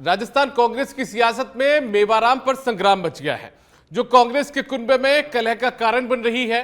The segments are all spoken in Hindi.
राजस्थान कांग्रेस की सियासत में मेवाराम पर संग्राम मच गया है, जो कांग्रेस के कुनबे में कलह का कारण बन रही है।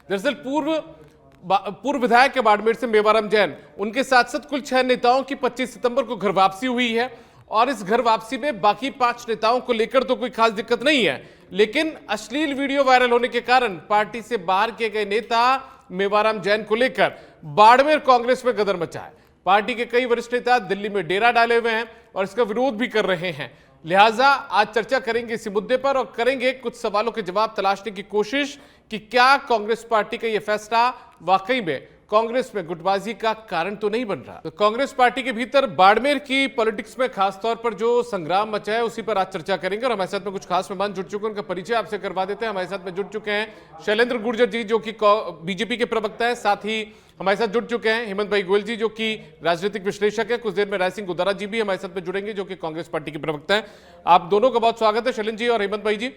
दरअसल पूर्व विधायक के बाड़मेर से मेवाराम जैन, उनके साथ साथ कुल 6 नेताओं की 25 सितंबर को घर वापसी हुई है और इस घर वापसी में बाकी 5 नेताओं को लेकर तो कोई खास दिक्कत नहीं है, लेकिन अश्लील वीडियो वायरल होने के कारण पार्टी से बाहर किए गए नेता मेवाराम जैन को लेकर बाड़मेर कांग्रेस में गदर मचा है। पार्टी के कई वरिष्ठ नेता दिल्ली में डेरा डाले हुए हैं और इसका विरोध भी कर रहे हैं। लिहाजा आज चर्चा करेंगे इसी मुद्दे पर और करेंगे कुछ सवालों के जवाब तलाशने की कोशिश कि क्या कांग्रेस पार्टी का यह फैसला वाकई में कांग्रेस में गुटबाजी का कारण तो नहीं बन रहा। तो कांग्रेस पार्टी के भीतर बाड़मेर की पॉलिटिक्स में खास तौर पर जो संग्राम मचा है उसी पर आज चर्चा करेंगे और हमारे साथ में कुछ खास मेहमान जुड़ चुके हैं, उनका परिचय आपसे करवा देते हैं। हमारे साथ में जुड़ चुके हैं शैलेंद्र गुर्जर जी, जो कि बीजेपी के प्रवक्ता है, साथ ही हमारे साथ जुड़ चुके हैं हेमंत भाई गोयल जी, जो कि राजनीतिक विश्लेषक है। कुछ देर में राय सिंह गुदारा जी भी हमारे साथ में जुड़ेंगे, जो कि कांग्रेस पार्टी के प्रवक्ता है। आप दोनों का बहुत स्वागत है, शैलेंद्र जी और हेमंत भाई जी।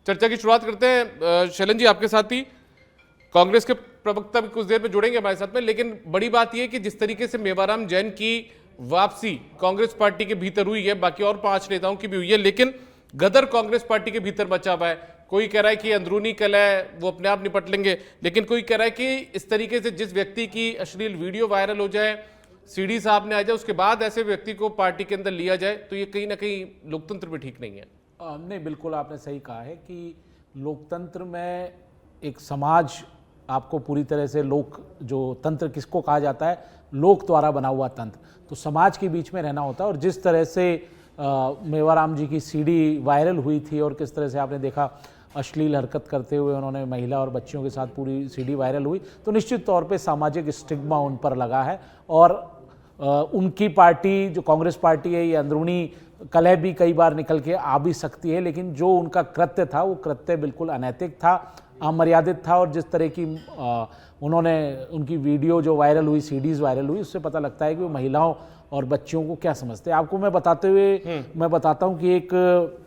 चर्चा की शुरुआत करते हैं। शैलेंद्र जी, आपके साथ ही कांग्रेस के प्रवक्ता भी कुछ देर में जुड़ेंगे हमारे साथ में, लेकिन बड़ी बात यह कि जिस तरीके से मेवाराम जैन की वापसी कांग्रेस पार्टी के भीतर हुई है, बाकी और 5 नेताओं की भी हुई है, लेकिन गदर कांग्रेस पार्टी के भीतर मचा हुआ है। कोई कह रहा है कि अंदरूनी कलह वो अपने आप निपट लेंगे, लेकिन कोई कह रहा है कि इस तरीके से जिस व्यक्ति की अश्लील वीडियो वायरल हो जाए, सीडी साहब ने आ जाए, उसके बाद ऐसे व्यक्ति को पार्टी के अंदर लिया जाए, तो ये कहीं ना कहीं लोकतंत्र में ठीक नहीं है। नहीं, बिल्कुल आपने सही कहा है कि लोकतंत्र में एक समाज आपको पूरी तरह से जो तंत्र किसको कहा जाता है, लोक द्वारा बना हुआ तंत्र, तो समाज के बीच में रहना होता है। और जिस तरह से मेवाराम जी की सीडी वायरल हुई थी और किस तरह से आपने देखा अश्लील हरकत करते हुए उन्होंने महिला और बच्चियों के साथ पूरी सीडी वायरल हुई, तो निश्चित तौर पे सामाजिक स्टिग्मा उन पर लगा है। और उनकी पार्टी जो कांग्रेस पार्टी है, ये अंदरूनी कलह भी कई बार निकल के आ भी सकती है, लेकिन जो उनका कृत्य था वो कृत्य बिल्कुल अनैतिक था, अमर्यादित था। और जिस तरह की उनकी वीडियो जो वायरल हुई, सीडीज वायरल हुई, उससे पता लगता है कि वो महिलाओं और बच्चियों को क्या समझते हैं। आपको मैं बताता हूँ कि एक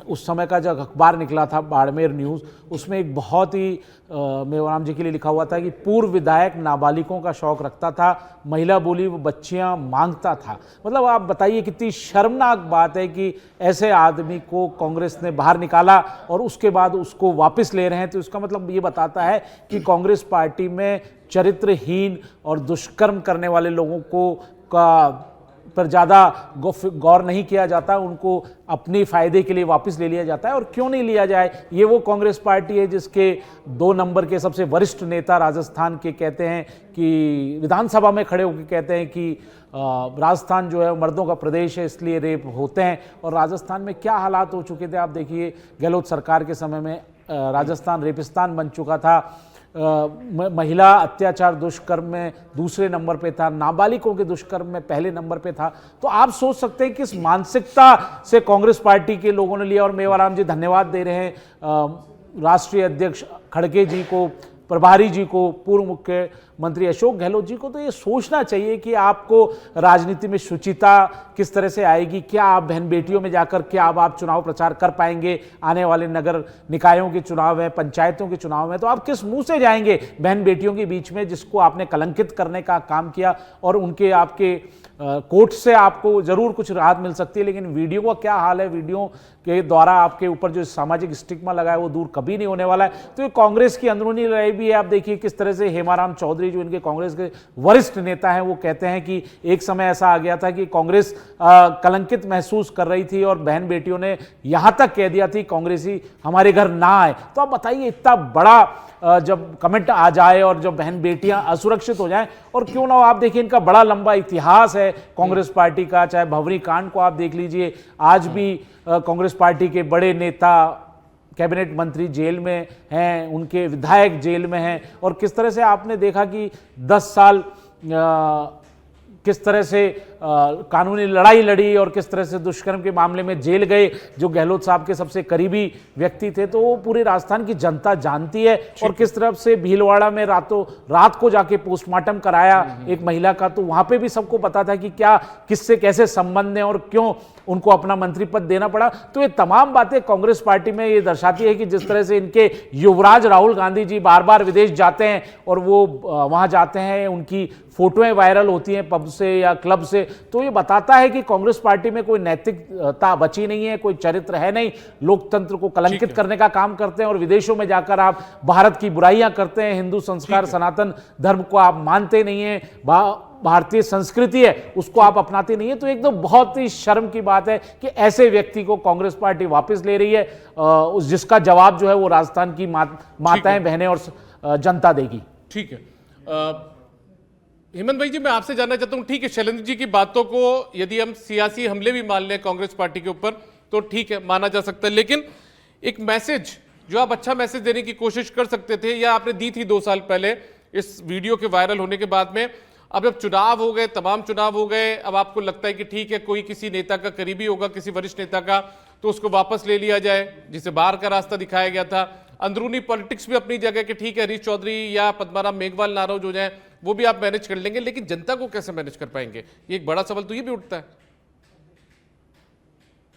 उस समय का जब अखबार निकला था बाड़मेर न्यूज़, उसमें एक बहुत ही मेवाराम जी के लिए लिखा हुआ था कि पूर्व विधायक नाबालिगों का शौक रखता था, महिला बोली वो बच्चियां मांगता था। मतलब आप बताइए कितनी शर्मनाक बात है कि ऐसे आदमी को कांग्रेस ने बाहर निकाला और उसके बाद उसको वापस ले रहे हैं। तो इसका मतलब ये बताता है कि कांग्रेस पार्टी में चरित्रहीन और दुष्कर्म करने वाले लोगों को पर ज़्यादा गौर नहीं किया जाता, उनको अपनी फ़ायदे के लिए वापस ले लिया जाता है। और क्यों नहीं लिया जाए, ये वो कांग्रेस पार्टी है जिसके 2 नंबर के सबसे वरिष्ठ नेता राजस्थान के कहते हैं कि विधानसभा में खड़े होकर कहते हैं कि राजस्थान जो है मर्दों का प्रदेश है, इसलिए रेप होते हैं। और राजस्थान में क्या हालात हो चुके थे आप देखिए, गहलोत सरकार के समय में राजस्थान रेपिस्तान बन चुका था। महिला अत्याचार दुष्कर्म में दूसरे नंबर पे था, नाबालिगों के दुष्कर्म में पहले नंबर पे था। तो आप सोच सकते हैं कि इस मानसिकता से कांग्रेस पार्टी के लोगों ने लिया। और मेवाराम जी धन्यवाद दे रहे हैं राष्ट्रीय अध्यक्ष खड़गे जी को, प्रभारी जी को, पूर्व मुख्यमंत्री अशोक गहलोत जी को। तो ये सोचना चाहिए कि आपको राजनीति में शुचिता किस तरह से आएगी, क्या आप बहन बेटियों में जाकर क्या आप चुनाव प्रचार कर पाएंगे। आने वाले नगर निकायों के चुनाव है, पंचायतों के चुनाव में, तो आप किस मुंह से जाएंगे बहन बेटियों के बीच में जिसको आपने कलंकित करने का काम किया। और उनके आपके कोर्ट से आपको जरूर कुछ राहत मिल सकती है, लेकिन वीडियो का क्या हाल है, वीडियो के द्वारा आपके ऊपर जो सामाजिक स्टिग्मा लगा है वो दूर कभी नहीं होने वाला है। तो ये कांग्रेस की अंदरूनी लड़ाई भी है। आप देखिए किस तरह से हेमाराम चौधरी जो इनके कांग्रेस के वरिष्ठ नेता हैं, वो कहते हैं कि एक समय ऐसा आ गया था कि कांग्रेस कलंकित महसूस कर रही थी और बहन बेटियों ने यहां तक कह दिया थी कांग्रेसी हमारे घर ना आए। तो आप बताइए, इतना बड़ा जब कमेंट आ जाए और जब बहन बेटियां असुरक्षित हो जाएं, और क्यों ना हो, आप देखिए इनका बड़ा लंबा इतिहास है कांग्रेस पार्टी का। चाहे भवरी कांड को आप देख लीजिए, आज भी कांग्रेस पार्टी के बड़े नेता, कैबिनेट मंत्री जेल में हैं, उनके विधायक जेल में हैं। और किस तरह से आपने देखा कि 10 साल किस तरह से कानूनी लड़ाई लड़ी और किस तरह से दुष्कर्म के मामले में जेल गए जो गहलोत साहब के सबसे करीबी व्यक्ति थे। तो वो पूरे राजस्थान की जनता जानती है। और किस तरह से भीलवाड़ा में रात को जाके पोस्टमार्टम कराया एक महिला का, तो वहां पे भी सबको पता था कि क्या किससे कैसे संबंध है और क्यों उनको अपना मंत्री पद देना पड़ा। तो ये तमाम बातें कांग्रेस पार्टी में ये दर्शाती है कि जिस तरह से इनके युवराज राहुल गांधी जी बार बार विदेश जाते हैं और वो वहां जाते हैं, उनकी फोटोएं वायरल होती हैं पब से या क्लब से, तो ये बताता है कि कांग्रेस पार्टी में कोई नैतिकता बची नहीं है, कोई चरित्र है नहीं, लोकतंत्र को कलंकित करने का काम करते हैं। और विदेशों में जाकर आप भारत की बुराइयां करते हैं, हिंदू संस्कार सनातन धर्म को आप मानते नहीं है, भारतीय संस्कृति है उसको आप अपनाते नहीं है। तो एकदम बहुत ही शर्म की बात है कि ऐसे व्यक्ति को कांग्रेस पार्टी वापस ले रही है, जिसका जवाब जो है वो राजस्थान की माताएं बहनें और जनता देगी। ठीक है हेमंत भाई जी, मैं आपसे जानना चाहता हूं, ठीक है शैलेंद्र जी की बातों को यदि हम सियासी हमले भी मान लें कांग्रेस पार्टी के ऊपर तो ठीक है, माना जा सकता है, लेकिन एक मैसेज जो आप अच्छा मैसेज देने की कोशिश कर सकते थे या आपने दी थी 2 साल पहले इस वीडियो के वायरल होने के बाद में, अब जब चुनाव हो गए, तमाम चुनाव हो गए, अब आपको लगता है कि ठीक है कोई किसी नेता का करीबी होगा, किसी वरिष्ठ नेता का, तो उसको वापस ले लिया जाए, जिसे बाहर का रास्ता दिखाया गया था। अंदरूनी पॉलिटिक्स भी अपनी जगह कि ठीक है हरीश चौधरी या पद्माराम मेघवाल नाराज हो जाए वो भी आप मैनेज कर लेंगे, लेकिन जनता को कैसे मैनेज कर पाएंगे, ये एक बड़ा सवाल तो ये भी उठता है।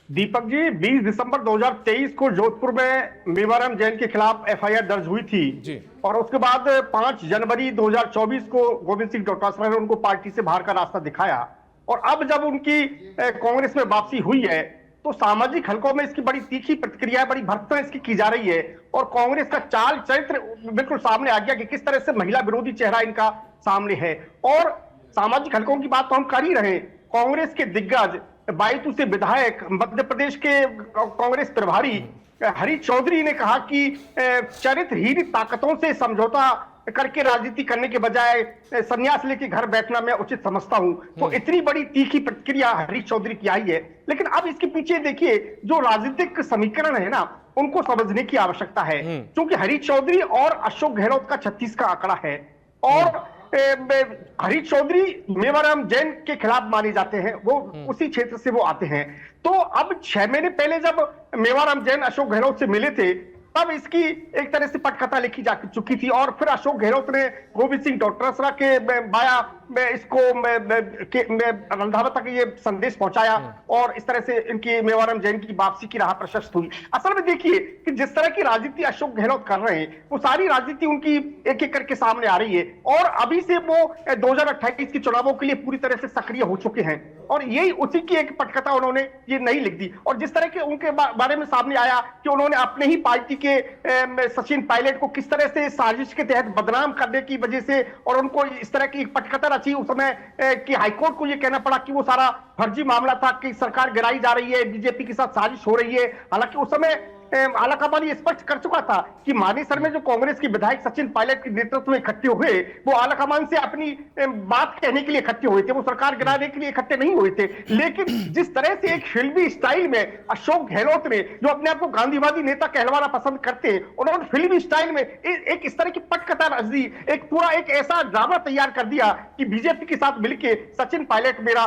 दीपक जी, 20 दिसंबर 2023 को जोधपुर में मेवाराम जैन के खिलाफ एफआईआर दर्ज हुई थी जी। और उसके बाद 5 जनवरी 2024 को गोविंद सिंह डोटासरा ने उनको पार्टी से बाहर का रास्ता दिखाया। और अब जब उनकी कांग्रेस में वापसी हुई है तो सामाजिक हलकों में इसकी बड़ी तीखी प्रतिक्रिया, बड़ी भर्त्सना इसकी की जा रही है और कांग्रेस का चाल चरित्र बिल्कुल सामने आ गया कि किस तरह से महिला विरोधी चेहरा इनका सामने है। और सामाजिक हलकों की बात तो हम कर ही रहे, कांग्रेस के दिग्गज बायतू से विधायक, मध्य प्रदेश के कांग्रेस प्रभारी हरीश चौधरी ने कहा कि चरित्रहीन ताकतों से समझौता करके राजनीति करने के बजाय संन्यास लेके घर बैठना मैं उचित समझता हूं। तो इतनी बड़ी तीखी प्रतिक्रिया हरीश चौधरी की आई है। लेकिन अब इसके पीछे देखिए जो राजनीतिक समीकरण है ना, उनको समझने की आवश्यकता है, क्योंकि हरीश चौधरी और अशोक गहलोत का 36 का आंकड़ा है और हरीश चौधरी मेवाराम जैन के खिलाफ माने जाते हैं, वो उसी क्षेत्र से वो आते हैं। तो अब 6 महीने पहले जब मेवाराम जैन अशोक गहलोत से मिले थे तब इसकी एक तरह से पटकथा लिखी जा चुकी थी और फिर अशोक गहलोत ने गोविंद सिंह डोटासरा के बाया में इसको रंधावा तक ये संदेश पहुंचाया और इस तरह से इनकी मेवाराम जैन की वापसी की राह प्रशस्त हुई। असल में देखिए कि जिस तरह की राजनीति अशोक गहलोत कर रहे हैं वो सारी राजनीति उनकी एक एक करके सामने आ रही है और अभी से वो 2028 के चुनावों के लिए पूरी तरह से सक्रिय हो चुके हैं और यही उसी की एक पटकथा उन्होंने ये नहीं लिख दी। और जिस तरह के उनके बारे में सामने आया कि उन्होंने अपने ही पार्टी के सचिन पायलट को किस तरह से साजिश के तहत बदनाम करने की वजह से और उनको इस तरह की पटकथा रची उस समय कि हाईकोर्ट को यह कहना पड़ा कि वो सारा फर्जी मामला था कि सरकार गिराई जा रही है, बीजेपी के साथ साजिश हो रही है। हालांकि उस समय आलाकमान ये स्पष्ट कर चुका था कि मानेसर में जो कांग्रेस के विधायक सचिन पायलट के नेतृत्व में इकट्ठे हुए वो आलाकमान से अपनी बात कहने के लिए इकट्ठे हुए थे, वो सरकार गिराने के लिए इकट्ठे नहीं हुए थे। लेकिन जिस तरह से एक फिल्मी स्टाइल में अशोक गहलोत ने जो अपने आप को गांधीवादी नेता कहलवाना पसंद करते हैं उन्होंने फिल्मी स्टाइल में एक इस तरह की पटकथा रच दी, एक पूरा एक ऐसा ड्रामा तैयार कर दिया कि बीजेपी के साथ मिलकर सचिन पायलट मेरा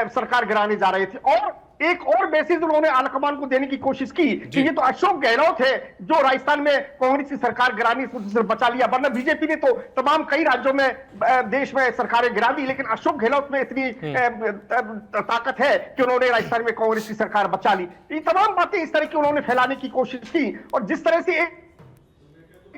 सरकार गिराने जा रहे थे। और एक और बेसिस उन्होंने आलाकमान को देने की कोशिश की कि ये तो अशोक गहलोत है जो राजस्थान में कांग्रेस की सरकार गिरानी से बचा लिया, वरना बीजेपी ने तो तमाम कई राज्यों में देश में सरकारें गिरा दी, लेकिन अशोक गहलोत में इतनी ताकत है कि उन्होंने राजस्थान में कांग्रेस की सरकार बचा ली। ये तमाम बातें इस तरह की उन्होंने फैलाने की कोशिश की और जिस तरह से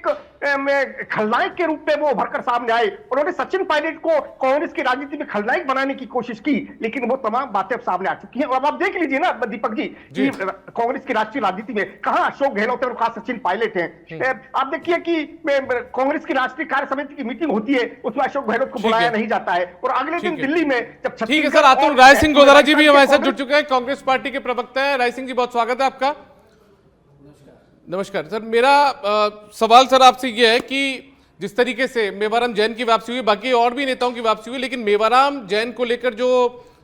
खलनायक के रूप में वो उभरकर सामने आए, उन्होंने सचिन पायलट को कांग्रेस की राजनीति में खलनायक बनाने की कोशिश की, लेकिन वो तमाम बातें अब सामने आ चुकी हैं। अब आप देख लीजिए ना दीपक जी कि कांग्रेस की राष्ट्रीय राजनीति में कहां अशोक गहलोत है और कहां सचिन पायलट है। आप देखिए कि कांग्रेस की राष्ट्रीय कार्य समिति की मीटिंग होती है उसमें अशोक गहलोत को बुलाया नहीं जाता है और अगले दिन दिल्ली में जब ठीक है सर, अतुल राय सिंह गोदारा जी भी हमारे साथ जुड़ चुके हैं, कांग्रेस पार्टी के प्रवक्ता है। राय सिंह जी बहुत स्वागत है आपका। नमस्कार सर, मेरा सवाल सर आपसे यह है कि जिस तरीके से मेवाराम जैन की वापसी हुई, बाकी और भी नेताओं की वापसी हुई, लेकिन मेवाराम जैन को लेकर जो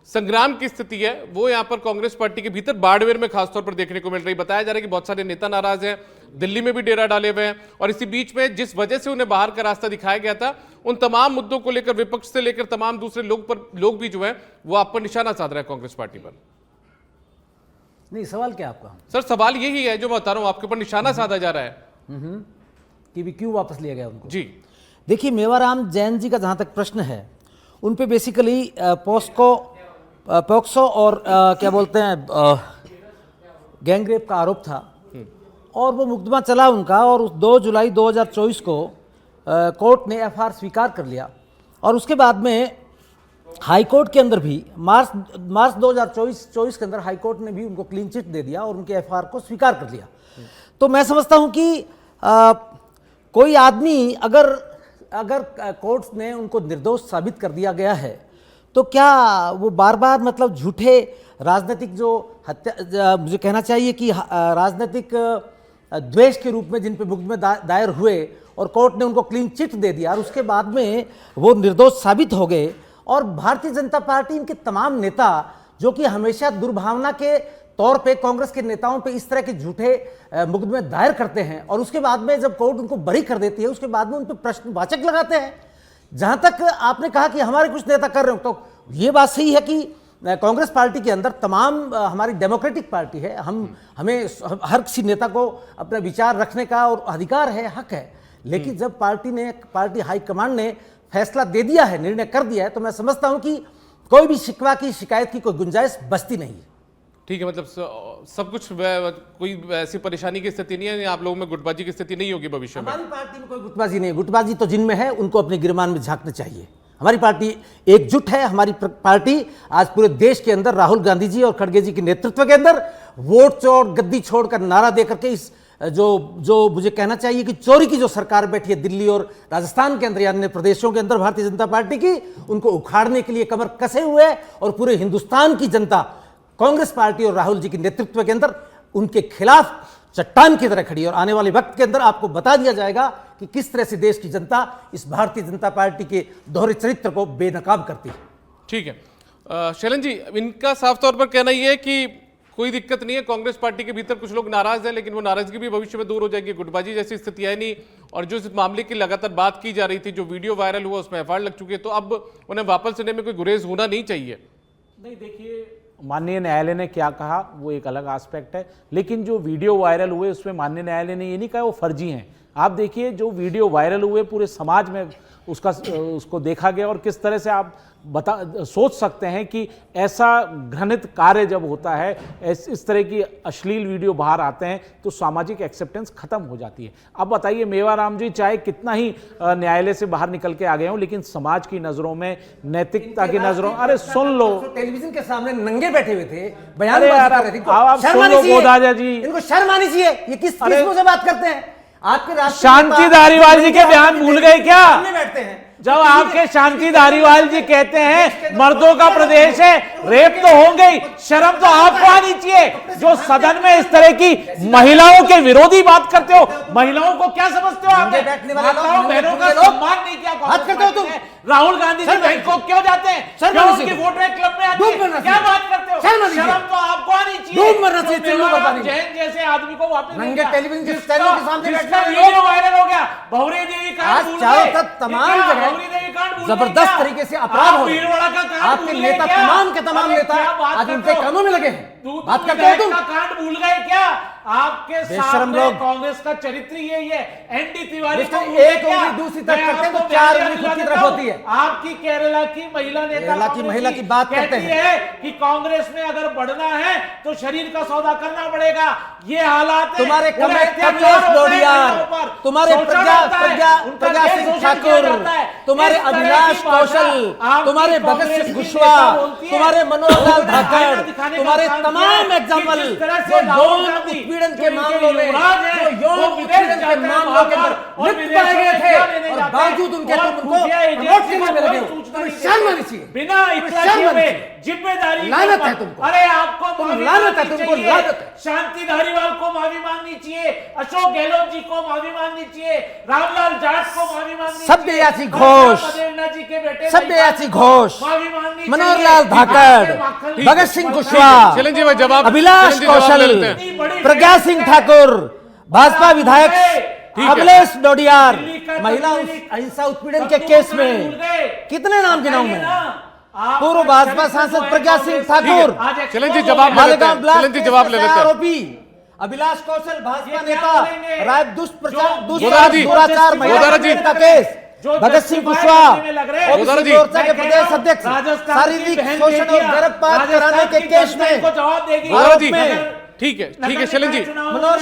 संग्राम की स्थिति है वो यहाँ पर कांग्रेस पार्टी के भीतर बाड़मेर में खासतौर पर देखने को मिल रही। बताया जा रहा है कि बहुत सारे नेता नाराज हैं, दिल्ली में भी डेरा डाले हुए हैं और इसी बीच में जिस वजह से उन्हें बाहर का रास्ता दिखाया गया था उन तमाम मुद्दों को लेकर विपक्ष से लेकर तमाम दूसरे लोग भी जो है वो आप पर निशाना साध रहे हैं कांग्रेस पार्टी पर। नहीं, सवाल क्या आपका? सर सवाल यही है जो मैं बता रहा हूं, आपके ऊपर निशाना साधा जा रहा है कि भी क्यों वापस लिया गया उनको। जी देखिए, मेवाराम जैन जी का जहां तक प्रश्न है उन पे बेसिकली पॉस्को पॉक्सो और क्या बोलते हैं गैंगरेप का आरोप था और वो मुकदमा चला उनका, और 2 जुलाई 2024 को कोर्ट ने एफआईआर स्वीकार कर लिया। और उसके बाद में हाई कोर्ट के अंदर भी मार्च 2024 के अंदर हाई कोर्ट ने भी उनको क्लीन चिट दे दिया और उनके एफआईआर को स्वीकार कर लिया। तो मैं समझता हूं कि कोई आदमी अगर कोर्ट ने उनको निर्दोष साबित कर दिया गया है तो क्या वो बार बार मतलब झूठे राजनीतिक जो हत्या, मुझे कहना चाहिए कि राजनीतिक द्वेष के रूप में जिन पे मुकदमे दायर हुए और कोर्ट ने उनको क्लीन चिट दे दिया और उसके बाद में वो निर्दोष साबित हो गए, और भारतीय जनता पार्टी इनके तमाम नेता जो कि हमेशा दुर्भावना के तौर पे कांग्रेस के नेताओं पे इस तरह के झूठे मुकदमे दायर करते हैं और उसके बाद में जब कोर्ट उनको बरी कर देती है उसके बाद में उन पर प्रश्नवाचक लगाते हैं। जहां तक आपने कहा कि हमारे कुछ नेता कर रहे हो, तो ये बात सही है कि कांग्रेस पार्टी के अंदर तमाम हमारी डेमोक्रेटिक पार्टी है, हमें हर किसी नेता को अपना विचार रखने का और अधिकार है, हक है। लेकिन जब पार्टी हाईकमांड ने फैसला दे दिया है, निर्णय कर दिया है, तो मैं समझता हूं कि कोई भी शिकवा की शिकायत की कोई गुंजाइश बचती नहीं है। ठीक है, मतलब सब कुछ कोई ऐसी परेशानी की स्थिति नहीं है, आप लोगों में गुटबाजी की स्थिति नहीं होगी भविष्य में? हमारी पार्टी में कोई गुटबाजी नहीं है। गुटबाजी तो जिनमें है उनको अपने गिरमान में झांकना चाहिए। हमारी पार्टी एकजुट है। हमारी पार्टी आज पूरे देश के अंदर राहुल गांधी जी और खड़गे जी के नेतृत्व के अंदर वोट चोर गद्दी छोड़कर नारा देकर के इस जो मुझे कहना चाहिए कि चोरी की जो सरकार बैठी है दिल्ली और राजस्थान के अंदर या अन्य प्रदेशों के अंदर भारतीय जनता पार्टी की, उनको उखाड़ने के लिए कमर कसे हुए है और पूरे हिंदुस्तान की जनता कांग्रेस पार्टी और राहुल जी के नेतृत्व के अंदर उनके खिलाफ चट्टान की तरह खड़ी है। और आने वाले वक्त के अंदर आपको बता दिया जाएगा कि किस तरह से देश की जनता इस भारतीय जनता पार्टी के दोहरे चरित्र को बेनकाब करती है। ठीक है शैलन जी, इनका साफ तौर पर कहना यह है कि कोई दिक्कत नहीं है, कांग्रेस पार्टी के भीतर कुछ लोग नाराज हैं, लेकिन वो नाराजगी भी भविष्य में दूर हो जाएगी, गुटबाजी जैसी स्थिति है नहीं। और जो इस मामले की लगातार बात की जा रही थी, जो वीडियो वायरल हुआ उसमें एफआईआर लग चुकी है, तो अब उन्हें वापस लेने में कोई गुरेज होना नहीं चाहिए। नहीं, देखिए माननीय न्यायालय ने क्या कहा वो एक अलग एस्पेक्ट है, लेकिन जो वीडियो वायरल हुए उसमें माननीय न्यायालय ने ये नहीं कहा वो फर्जी हैं। आप देखिए जो वीडियो वायरल हुए पूरे समाज में उसको देखा गया और किस तरह से आप सोच सकते हैं कि ऐसा घृणित कार्य जब होता है, इस तरह की अश्लील वीडियो बाहर आते हैं तो सामाजिक एक्सेप्टेंस खत्म हो जाती है। अब बताइए मेवाराम जी चाहे कितना ही न्यायालय से बाहर निकल के आ गए हों, लेकिन समाज की नजरों में, नैतिकता की नजरों, अरे सुन लो, टेलीविजन के सामने नंगे बैठे हुए थे, बयान आप सुन लो गोदाजा जी, इनको शर्म आनी चाहिए। ये किस मुंह से बात करते हैं? आपके शांति धारीवाल जी के बयान भूल गए क्या? बैठते हैं जब आपके शांति धारीवाल जी कहते हैं मर्दों का प्रदेश है, रेप तो होंगे ही, शर्म तो आपको आनी चाहिए जो सदन में इस तरह की महिलाओं के विरोधी बात करते हो। महिलाओं को क्या समझते हो आप? माताओं बहनों का सम्मान नहीं किया बात करते हो तुम। राहुल गांधी जी बैंक को क्यों जाते हैं? क्यों उनकी वोट बैंक क्लब में आते हैं? क्या बात करते हो? शर्म तो आपको आनी चाहिए। जैन जैसे आदमी को वापस नंगे टेलीविजन के सामने बैठना वीडियो वायरल हो गया, बहुरी देवी का तमाम जगह जबरदस्त तरीके से अपराध हो रहा। आपके नेता तमाम के तमाम नेता आज उनके कामों में लगे हैं। बात करते हो तुम? कांड भूल गए क्या? आपके सामने कांग्रेस का चरित्र यही है। एनडी तिवारी को एक उंगली दूसरी तरफ करते हैं तो चार उंगली खुद की तरफ होती है। आपकी केरला की महिला नेता की बात करते हैं कि कांग्रेस में अगर बढ़ना है तो शरीर का सौदा करना पड़ेगा। ये हालात तुम्हारे तुम्हारे प्रज्ञा सिंह ठाकुर, तुम्हारे अभिलाष कौशल, तुम्हारे भगत सिंह कुशवाहा, तुम्हारे मनोहर लाल धाकड़, तुम्हारे तमाम एग्जाम्पल जो यौन उत्पीड़न के मामलों में, जो यौन उत्पीड़न के मामलों के अंदर लिप्त पाए गए थे और बावजूद उनके तुमको प्रमोट करने में लगे हो। तुम्हें शर्म आनी चाहिए। बिना इतलाही में जिम्मेदारी, लानत है तुमको। अरे आपको लानत है तुमको, लानत है। शांति धारीवाल को माफी मांगनी चाहिए, अशोक गहलोत जी को माफी मांगनी चाहिए, रामलाल जाट को माफी मांगनी चाहिए, सब्यसाची घोष, जी के बेटे सब्यसाची घोष, माफी मांगनी, मनोहर लाल धाकड़, भगत सिंह कुशवाहा, अभिलाष कौशल, प्रज्ञा सिंह ठाकुर, भाजपा विधायक अखिलेश डोडियार, महिला अहिंसा उत्पीड़न के केस में कितने नाम गिनाऊं मैं? पूर्व भाजपा सांसद प्रज्ञा सिंह ठाकुर, जवाब ले लेते हैं। आरोपी अभिलाष कौशल, भाजपा नेता, दुराचार महिला का केस, भगत सिंह कुशवाहा ओबीसी मोर्चा के प्रदेश अध्यक्ष शारीरिक शोषण और गर्भपात कराने के केस में जवाब देगी गोदारा जी ठीक है शैलेंद्र जी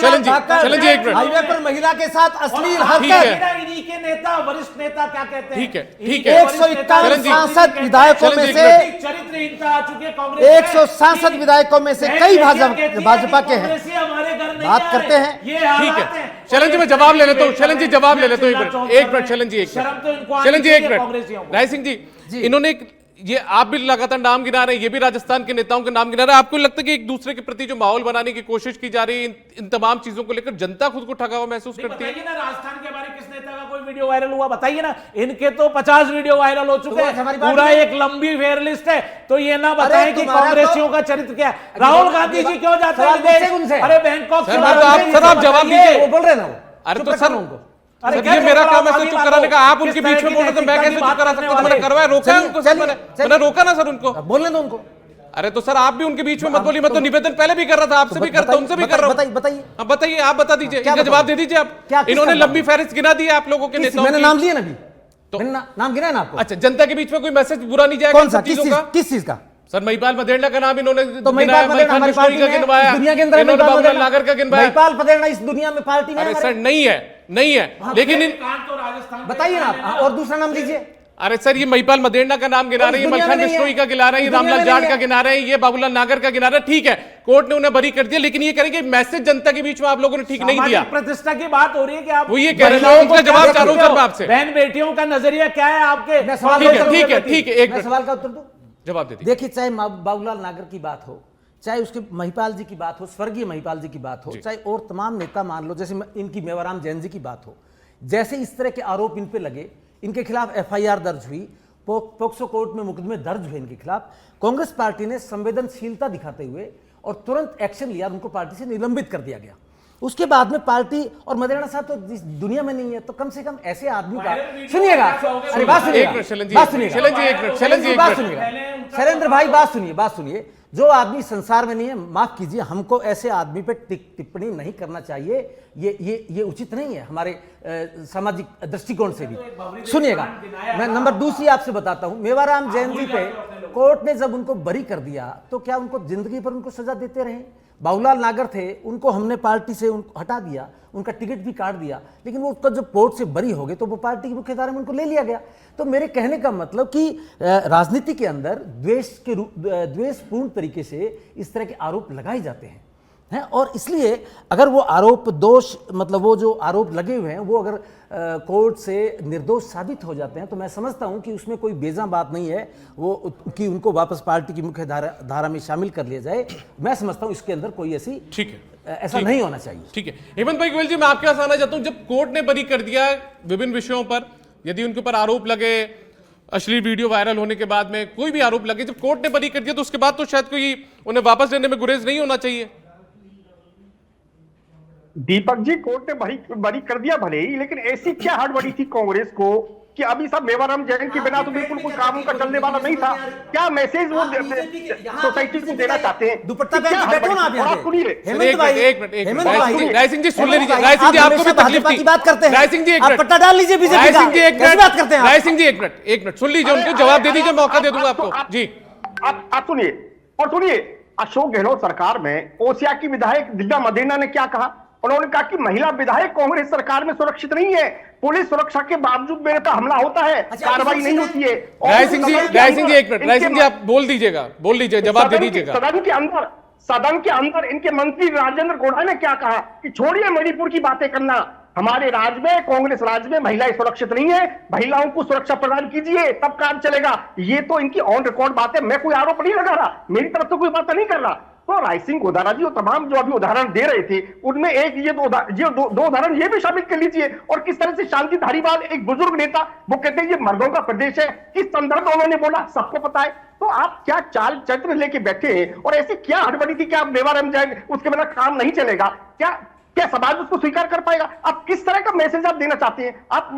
शैलेंद्र जी एक मिनट हाईवे पर महिला के साथ अश्लील ठीक हरकत है। इन्हीं के नेता वरिष्ठ नेता क्या कहते हैं? ठीक है 151 सांसद विधायकों में से चरित्रहीनता आ चुकी है कांग्रेस में। 100 सांसद विधायकों में से कई भाजपा के हैं। कांग्रेसी हमारे घर नहीं बात आए। करते हैं। ये ठीक हालात है हैं। शैलेंद्र जी मैं जवाब ले लेता हूँ शैलेंद्र जी जवाब ले लेता हूँ एक मिनट शैलेंद्र जी एक शर्म तो इनको मिनट आनी शैलेंद्र जी एक चाहिए मिनट कांग्रेसियों को। राय सिंह जी इन्होंने ये आप भी लगातार नाम गिना रहे हैं ये भी राजस्थान के नेताओं के नाम गिना रहे हैं आपको लगता है कि एक दूसरे के प्रति जो माहौल बनाने की कोशिश की जा रही है इन तमाम चीजों को लेकर जनता खुद को ठगा हुआ महसूस करती है? बताइए ना राजस्थान के बारे में किस नेता का कोई वीडियो वायरल हुआ बताइए ना। इनके तो 50 वीडियो वायरल हो चुके हैं हमारी बात पूरा नहीं। एक लंबी फेयर लिस्ट है तो ये ना बताएं कि तुम्हारा कांग्रेसियों का चरित्र क्या है। राहुल गांधी जी क्यों जाते हैं सवाल पूछे विदेश? उनसे। अरे बैंकॉक से सर आप जवाब दीजिए वो बोल रहे ना वो अरे चुप तो रखो सर उनको। अरे सर, क्या ये मेरा चुप काम है रहो, सर चुप आगे कराने का बात आप करो। उनके किस बीच तरह में की बोल रहे तो मैं नैतिकता कैसे की चुप बात करा करने सकता हूं वाले? मैंने करवाया रोका है उनको सर चलिए, मैंने रोका ना सर उनको बोलने दो उनको। अरे तो सर आप भी उनके बीच में मत बोलिए मैं तो निवेदन पहले भी कर रहा था आपसे भी करता हूं उनसे भी कर रहा हूं बताइए अब बताइए आप बता दीजिए क्या इनका बताऊं? जवाब दे दीजिए आप क्या किसका इन्होंने जवाब? लंबी फहरिस्त गिना दी है आप लोगों के नेताओं मैंने की नाम लिया ना अभी तो- मैंने नाम गिना है ना आपको। अच्छा जनता के बीच में कोई मैसेज बुरा नहीं जाएगा कौन इन सा सब चीजों का किस चीज का? सर महिपाल मदेरणा का नाम इन्होंने तो महिपाल पदेरना हमारी पार्टी में है, इस दुनिया के अंदर है इन्होंने महिपाल बाबूलाल पदेरना। नागर का गिनवाया महिपाल पदेरना इस दुनिया में पार्टी में है अरे हमारे। सर नहीं है लेकिन इन तो राजस्थान बताइए ना आप और दूसरा नाम लीजिए। अरे सर ये महिपाल मदेरणा का नाम गिना और रहे हैं दुनिया में मलखान नहीं है। बिश्नोई का गिना रहे हैं इस दुनिया रामलाल में जाट नहीं का है। गिना रहे हैं ये बाबूलाल नागर का गिना रहे हैं ठीक है कोर्ट ने उन्हें बरी कर दिया लेकिन ये करेंगे मैसेज जनता के बीच में आप लोगों ने ठीक नहीं दिया सामाजिक प्रतिष्ठा की बात हो रही है कि आप वो ये कह रहे हैं, महिलाओं मैं को उनका जवाब क्या चाह रहा हूं देखते सर मैं हो? आपसे। बहन बेटियों का नजरिया क्या है आपके? मैं सवाल ठीक है, का उत्तर ठीक है, दूं। ठीक है, एक मैं मिनट। सवाल का उत्तर दूं। जवाब दे दीजिए देखिए चाहे बाबूलाल नागर की बात हो चाहे उसके महिपाल जी की बात हो स्वर्गीय महिपाल जी की बात हो चाहे और तमाम नेता मान लो जैसे इनकी मेवाराम जैन जी की बात हो जैसे इस तरह के आरोप इन पे लगे इनके खिलाफ एफआईआर दर्ज हुई पोक्सो कोर्ट में मुकदमे दर्ज हुए इनके खिलाफ कांग्रेस पार्टी ने संवेदनशीलता दिखाते हुए और तुरंत एक्शन लिया उनको पार्टी से निलंबित कर दिया गया। उसके बाद में पार्टी और मदेरणा साहब तो इस दुनिया में नहीं है तो कम से कम ऐसे आदमी का सुनिएगा अरे बात एक सुनिएगा मिनट शैलेंद्र जी बात सुनिएगा शैलेंद्र जी एक मिनट शैलेंद्र जी एक बात मिनट सुनिएगा शैलेंद्र भाई बात सुनिए जो आदमी संसार में नहीं है माफ कीजिए हमको ऐसे आदमी पे टिप्पणी नहीं करना चाहिए ये उचित नहीं है हमारे सामाजिक दृष्टिकोण से भी। सुनिएगा मैं नंबर दूसरी आपसे बताता हूं मेवाराम जैन जी पे कोर्ट ने जब उनको बरी कर दिया तो क्या उनको जिंदगी पर उनको सजा देते रहे? बाबूलाल नागर थे उनको हमने पार्टी से उनको हटा दिया उनका टिकट भी काट दिया लेकिन वो उसका जब कोर्ट से बरी हो गए तो वो पार्टी की मुख्यधारा में उनको ले लिया गया। तो मेरे कहने का मतलब कि राजनीति के अंदर द्वेषपूर्ण तरीके से इस तरह के आरोप लगाए जाते हैं और इसलिए अगर वो आरोप दोष मतलब वो जो आरोप लगे हुए हैं वो अगर कोर्ट से निर्दोष साबित हो जाते हैं तो मैं समझता हूं कि उसमें कोई बेजा बात नहीं है वो कि उनको वापस पार्टी की मुख्य धारा में शामिल कर लिया जाए। मैं समझता हूं इसके अंदर कोई ऐसी ठीक है ऐसा नहीं होना चाहिए। ठीक है हेमंत भाई गोयल जी मैं आपके पास आना चाहता हूं जब कोर्ट ने बरी कर दिया विभिन्न विषयों पर यदि उनके ऊपर आरोप लगे अश्लील वीडियो वायरल होने के बाद में कोई भी आरोप लगे जब कोर्ट ने बरी कर दिया तो उसके बाद तो शायद कोई उन्हें वापस लेने में गुरेज नहीं होना चाहिए। दीपक जी कोर्ट ने बरी कर दिया भले ही लेकिन ऐसी क्या हड़बड़ी थी कांग्रेस को कि अभी सब मेवाराम जैन के बिना तो बिल्कुल कोई काम उनका चलने वाला नहीं था। क्या मैसेज वो सोसाइटी को देना चाहते हैं? दुपट्टा पहन के बैठो ना आप यहाँ पे। सुनिए हेमंत भाई एक मिनट राय सिंह जी सुन लीजिए राय सिंह जी आपको भी तकलीफ थी की बात करते हैं राय सिंह जी एक आप मिनट पट्टा डाल लीजिए बीजेपी राय का सिंह जी एक कैसे बात करते हैं मिनट आप? राय सिंह जी एक मिनट सुन लीजिए उनको जवाब दे दीजिए मौका दे दूंगा आपको जी। आप सुनिए और सुनिए अशोक गहलोत सरकार में ओसिया की विधायक दिव्या मदेरणा ने क्या कहा? उन्होंने कहा कि महिला विधायक कांग्रेस सरकार में सुरक्षित नहीं है पुलिस सुरक्षा के बावजूद मेरे पर हमला होता है कार्रवाई नहीं होती है। राय सिंह जी एक मिनट राय सिंह जी आप बोल दीजिए जवाब दे दीजिएगा। सदन के अंदर इनके मंत्री राजेंद्र गोड़ा ने क्या कहा कि छोड़िए मणिपुर की बातें करना हमारे राज्य में कांग्रेस राज्य में महिलाएं सुरक्षित नहीं है महिलाओं को सुरक्षा प्रदान कीजिए तब काम चलेगा। ये तो इनकी ऑन रिकॉर्ड बात है मैं कोई आरोप नहीं लगा रहा मेरी तरफ से कोई बात नहीं कर रहा। तो राय सिंह गोदारा जी और तमाम जो अभी उदाहरण दे रहे थे उनमें एक ये दो उदाहरण ये भी शामिल कर लीजिए और किस तरह से शांति धारीवाल एक बुजुर्ग नेता वो कहते हैं ये मर्दों का प्रदेश है किस संदर्भ में उन्होंने बोला सबको पता है। तो आप क्या चाल चरित्र लेके बैठे हैं और ऐसी क्या हड़बड़ी थी कि आप मेवाराम जैन उसके बिना काम नहीं चलेगा? क्या समाज उसको स्वीकार कर पाएगा? आप किस तरह का मैसेज आप देना चाहते हैं? आप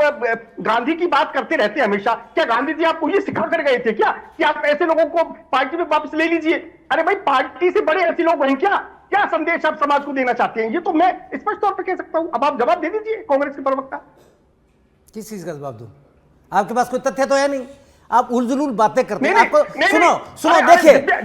गांधी की बात करते रहते हैं हमेशा क्या गांधी जी आपको ये सिखा कर गए थे क्या कि आप ऐसे लोगों को पार्टी में वापस ले लीजिए? अरे भाई पार्टी से बड़े ऐसे लोग हैं क्या संदेश आप समाज को देना चाहते हैं? ये तो मैं स्पष्ट तौर पर कह सकता हूं। अब आप जवाब दे दीजिए कांग्रेस के प्रवक्ता। किस चीज का जवाब दूं? आपके पास कोई तथ्य तो है नहीं, आप उलझुल बातें करते हैं। नहीं, आपको नहीं, सुनो नहीं, सुनो अरे,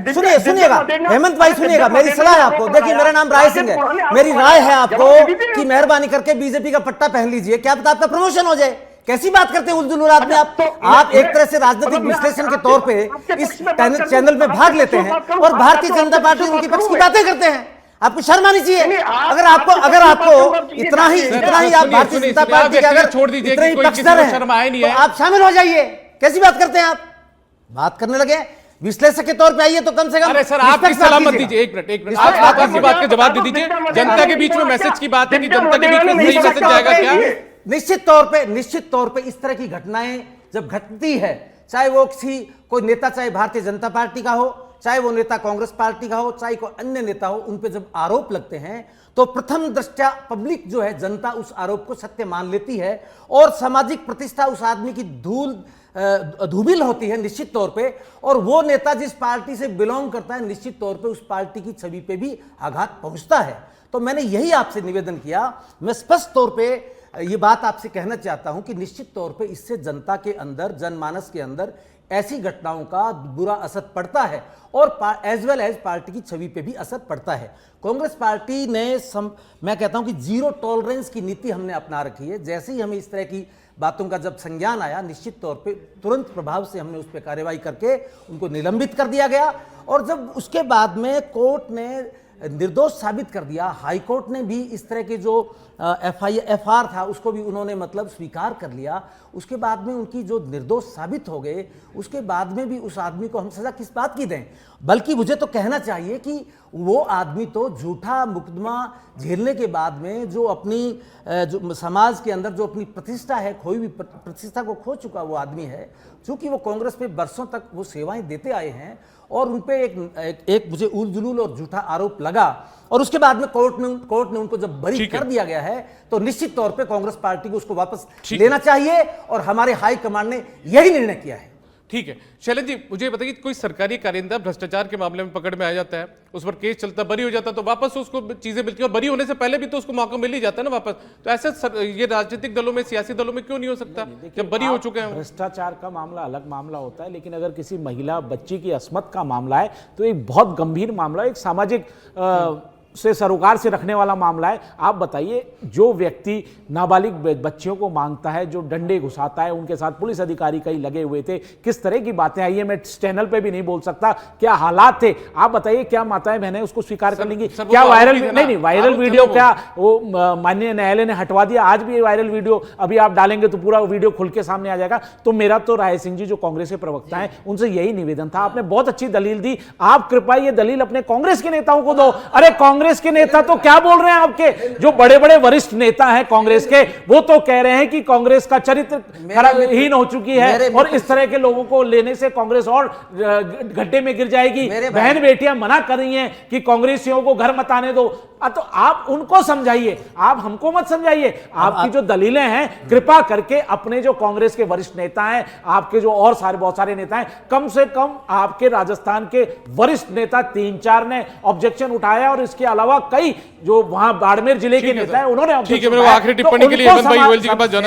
देखिए, सुनिएगा हेमंत भाई, सुनिएगा मेरी सलाह है आपको। देखिए मेरा नाम राय सिंह है, मेरी राय है आपको कि मेहरबानी करके बीजेपी का पट्टा पहन लीजिए, क्या पता आपका प्रमोशन हो जाए। कैसी बात करते हैं उलझुल आदमी आप एक तरह से राजनीतिक विश्लेषण के तौर पे इस चैनल में भाग लेते हैं और भारतीय जनता पार्टी उनके पक्ष की बातें करते हैं। आपको शर्म आनी चाहिए। अगर आपको इतना ही आप भारतीय जनता पार्टी के अगर छोड़ दीजिए इतने ही पक्षधर हैं तो आप शामिल हो जाइए। कैसी बात करते हैं आप, बात करने लगे विश्लेषक के तौर पे आइए तो कम से कम। अरे सर आपकी सलाह मत दीजिए, एक मिनट आप आपकी बात का जवाब दे दीजिए। जनता के बीच में मैसेज की बात है कि जनता के बीच में सही मैसेज जाएगा क्या? निश्चित तौर पे इस तरह की घटनाएं जब घटती है, चाहे वो कोई नेता, चाहे भारतीय जनता पार्टी का हो, चाहे वो नेता कांग्रेस पार्टी का हो, चाहे कोई अन्य नेता हो, उन पे जब आरोप लगते हैं तो प्रथम दृष्टया पब्लिक जो है, जनता उस आरोप को सत्य मान लेती है और सामाजिक प्रतिष्ठा उस आदमी की धूमिल होती है निश्चित तौर पे। और वो नेता जिस पार्टी से बिलोंग करता है, निश्चित तौर पे उस पार्टी की छवि पे भी आघात पहुंचता है। तो मैंने यही आपसे निवेदन किया। मैं स्पष्ट तौर पे ये बात आपसे कहना चाहता हूं कि निश्चित तौर पे इससे जनता के अंदर, जनमानस के अंदर ऐसी घटनाओं का बुरा असर पड़ता है और एज वेल एज पार्टी की छवि पे भी असर पड़ता है। कांग्रेस पार्टी ने मैं कहता हूं कि जीरो टॉलरेंस की नीति हमने अपना रखी है। जैसे ही हमें इस तरह की बातों का जब संज्ञान आया, निश्चित तौर पे तुरंत प्रभाव से हमने उस पर कार्रवाई करके उनको निलंबित कर दिया गया। और जब उसके बाद में कोर्ट ने निर्दोष साबित कर दिया, हाई कोर्ट ने भी इस तरह के जो FR था उसको भी उन्होंने मतलब स्वीकार कर लिया। उसके बाद में उनकी जो निर्दोष साबित हो गए, उसके बाद में भी उस आदमी को हम सजा किस बात की दें? बल्कि मुझे तो कहना चाहिए कि वो आदमी तो झूठा मुकदमा झेलने के बाद में जो अपनी जो समाज के अंदर जो अपनी प्रतिष्ठा है, खोई हुई प्रतिष्ठा को खो चुका वो आदमी है। चूंकि वो कांग्रेस पे बरसों तक वो सेवाएं देते आए हैं और उन पे एक मुझे उलझुल और झूठा आरोप लगा और उसके बाद में कोर्ट ने उनको जब बरी कर दिया गया है तो निश्चित तौर पे कांग्रेस पार्टी को उसको वापस लेना चाहिए और हमारे हाई कमांड ने यही निर्णय किया है। ठीक है शैलेंद्र जी, मुझे बताइए कोई सरकारी कारिंदा भ्रष्टाचार के मामले में पकड़ में आ जाता है, उस पर केस चलता, बरी हो जाता, तो वापस उसको चीजें मिलती है और बरी होने से पहले भी तो उसको मौका मिल ही जाता है ना वापस। तो ऐसे ये राजनीतिक दलों में, सियासी दलों में क्यों नहीं हो सकता जब बरी हो चुके हैं? भ्रष्टाचार का मामला अलग मामला होता है, लेकिन अगर किसी महिला बच्ची की अस्मत का मामला है तो एक बहुत गंभीर मामला, एक सामाजिक से सरोकार से रखने वाला मामला है। आप बताइए, जो व्यक्ति नाबालिग बच्चियों को मांगता है, जो डंडे घुसाता है, उनके साथ पुलिस अधिकारी कई लगे हुए थे, किस तरह की बातें आई है मैं इस चैनल पे भी नहीं बोल सकता, क्या हालात थे। आप बताइए, क्या माताएं बहनें उसको स्वीकार कर लेंगी? क्या वायरल नहीं वायरल वीडियो क्या वो माननीय न्यायालय ने हटवा दिया? आज भी वायरल वीडियो अभी आप डालेंगे तो पूरा वीडियो खुल के सामने आ जाएगा। तो मेरा तो राय सिंह जी जो कांग्रेस के प्रवक्ता है उनसे यही निवेदन था। आपने बहुत अच्छी दलील दी, आप कृपया ये दलील अपने कांग्रेस के नेताओं को दो। अरे कांग्रेस के नेता तो क्या बोल रहे हैं, आपके जो बड़े बड़े वरिष्ठ नेता हैं कांग्रेस के, वो तो कह रहे हैं कि कांग्रेस का चरित्र खराबहीन हो चुकी है और इस तरह के लोगों को लेने से कांग्रेस और गड्ढे में गिर जाएगी। बहन बेटियां मना कर रही हैं कि कांग्रेसियों को घर मत आने दो। तो आप उनको समझाइए, आप हमको मत समझाइए। आपकी जो दलीलें हैं कृपा करके अपने जो कांग्रेस के वरिष्ठ नेता हैं, आपके जो और बहुत सारे नेता हैं, कम से कम आपके राजस्थान के वरिष्ठ नेता 3-4 ने ऑब्जेक्शन उठाया और इसके अलावा कई जो वहां बाड़मेर जिले के नेता हैं उन्होंने ऑब्जेक्शन उठाया। आखिरी टिप्पणी के लिए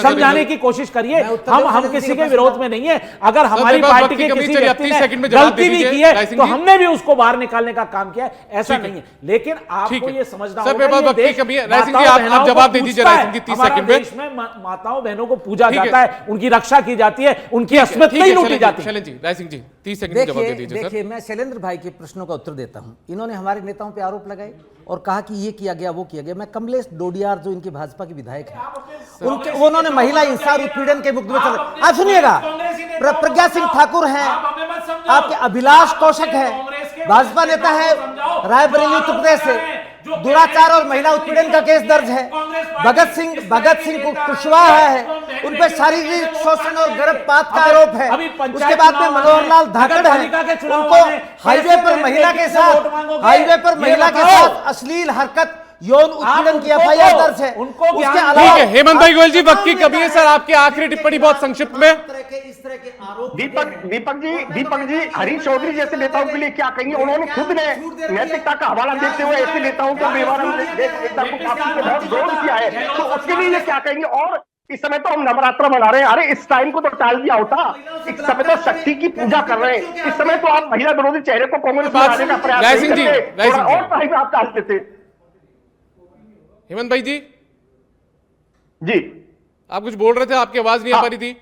समझाने की कोशिश करिए। हम किसी के विरोध में नहीं है। अगर हमारी पार्टी के किसी व्यक्ति ने गलती भी की है तो हमने भी उसको बाहर निकालने का काम किया है, ऐसा नहीं है। लेकिन आपको ये समझना होगा, आप जवाब दे दीजिए राय सिंह जी 30 सेकंड में। देश में माताओं बहनों को पूजा जाता है, उनकी रक्षा की जाती है, उनकी अस्मत नहीं लूटी जाती। शैलेंद्र जी, राय सिंह जी 30 सेकंड में जवाब दे दीजिए। देखिए, मैं शैलेंद्र भाई के प्रश्नों का उत्तर देता हूं। इन्होंने हमारे नेताओं पे आरोप लगाए और कहा कि ये किया गया, वो किया गया। मैं कमलेश डोडियार जो इनके भाजपा के विधायक हैं, उन्होंने महिला हिंसा और उत्पीड़न के मुकदमे चले। आप सुनिएगा, प्रज्ञा सिंह ठाकुर हैं, आपके अभिलाष कौशिक है, भाजपा नेता है रायबरेली उत्तर प्रदेश से, दुराचार और महिला उत्पीड़न का केस दर्ज है। भगत सिंह कुशवाहा है, उन पर शारीरिक शोषण और गर्भपात का आरोप है। उसके बाद में मनोहर लाल धाकड़ है, उनको हाईवे पर महिला के साथ अश्लील हरकत, यौन उत्पीड़न की FIR दर्ज है। उसके अलावा हेमंत भाई गोयल जी, वक्त की कमी है सर, आपकी आखिरी टिप्पणी बहुत संक्षिप्त में। इस तरह के आरोप दीपक जी हरीश चौधरी जैसे नेताओं के लिए क्या कहेंगे? उन्होंने खुद ने नैतिकता का हवाला देते हुए ऐसे नेताओं को बेवारम नेता को काफी विरोध किया है, तो उसके लिए क्या कहेंगे? और इस समय तो हम नवरात्र मना रहे हैं, अरे इस टाइम को तो टाल दिया होता। इस समय तो शक्ति की पूजा कर रहे हैं, इस समय तो आप महिला विरोधी चेहरे को कांग्रेस में लाने का प्रयास राय नहीं सिंह जी, करते, राय सिंह थोड़ा जी। और टाइम आप डालते थे। हेमंत भाई जी, जी आप कुछ बोल रहे थे, आपकी आवाज नहीं आ हाँ। पा रही थी।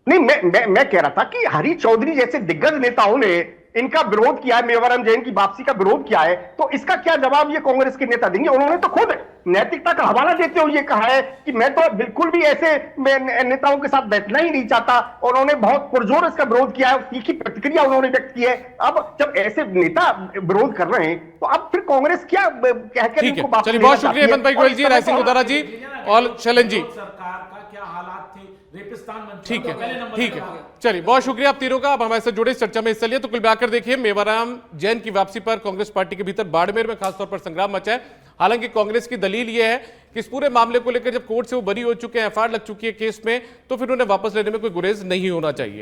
नहीं, मैं कह रहा था कि हरी चौधरी जैसे दिग्गज नेताओं ने इनका विरोध किया है, मेवाराम जैन की वापसी का विरोध किया है, तो इसका क्या जवाब ये कांग्रेस के नेता देंगे? उन्होंने तो खुद नैतिकता का हवाला देते हुए ये कहा है कि मैं तो बिल्कुल भी ऐसे नेताओं के साथ बैठना ही नहीं चाहता, और उन्होंने बहुत पुरजोर इसका विरोध किया है, तीखी प्रतिक्रिया उन्होंने व्यक्त की है। अब जब ऐसे नेता विरोध कर रहे हैं तो अब फिर कांग्रेस क्या कहकर ठीक इनको है, वापस चलिए, लेना बहुत शुक्रिया चाहती है? हेमंत भाई और गोयल इस जी, समय राय तो सिंह हम- उदारा जी और शैलन जी। सरकार का क्या हालात थे, रेपिस्तान मंत्री ठीक है, पहले नंबर ठीक पे है, आ गया। चलिए, बहुत शुक्रिया आप तीनों का, आप हमारे साथ जुड़े, इस चर्चा में हिस्सा लिया। तो कुल मिलाकर देखिए, मेवाराम जैन की वापसी पर कांग्रेस पार्टी के भीतर बाड़मेर में खासतौर पर संग्राम मचा है। हालांकि कांग्रेस की दलील यह है कि इस पूरे मामले को लेकर जब कोर्ट से वो बरी हो चुके हैं, एफआईआर लग चुकी है केस में, तो फिर उन्हें वापस लेने में कोई गुरेज नहीं होना चाहिए।